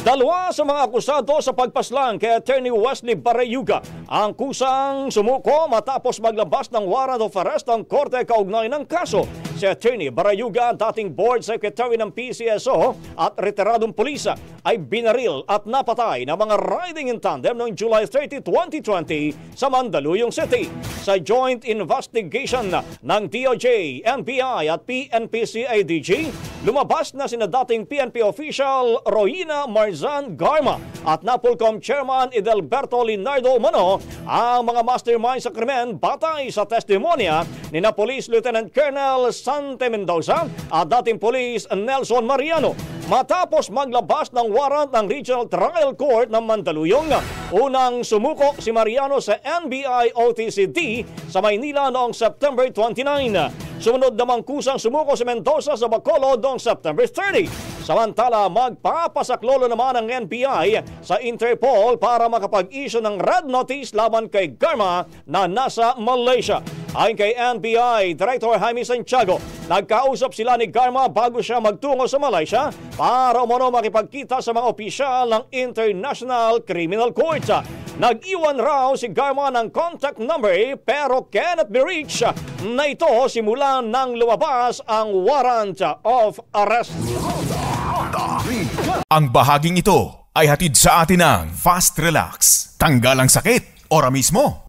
Dalawa sa mga akusado sa pagpaslang kay Attorney Wesley Barayuga ang kusang sumuko matapos maglabas ng warrant of arrest ng korte kaugnay ng kaso. Si Attorney Barayuga, dating board secretary ng PCSO at retiradong pulisa, ay binaril at napatay ng mga riding in tandem noong July 30, 2020 sa Mandaluyong City. Sa joint investigation ng DOJ, NBI at PNP-CIDG, lumabas na sina dating PNP official Roina Marzan Garma at NAPOLCOM Chairman Edelberto Linardo Mano ang mga mastermind sa krimen batay sa testimonya ni na Police Lieutenant Colonel Sante Mendoza at dating Police Nelson Mariano. Matapos maglabas ng warrant ng Regional Trial Court ng Mandaluyong, unang sumuko si Mariano sa NBI OTCD sa Maynila noong September 29. Sumunod namang kusang sumuko si Mendoza sa Bacolod noong September 30. Samantala, magpapasaklolo naman ang NBI sa Interpol para makapag-issue ng red notice laban kay Garma na nasa Malaysia. Ayon kay NBI Director Jaime Santiago, nagkausap sila ni Garma bago siya magtungo sa Malaysia para umano makipagkita sa mga opisyal ng International Criminal Court. Nag-iwan raw si Garma ng contact number pero cannot be reached na ito simula nang lumabas ang warrant of arrest. Ang bahaging ito ay hatid sa atin ng Fast Relax. Tanggal ang sakit, ora mismo.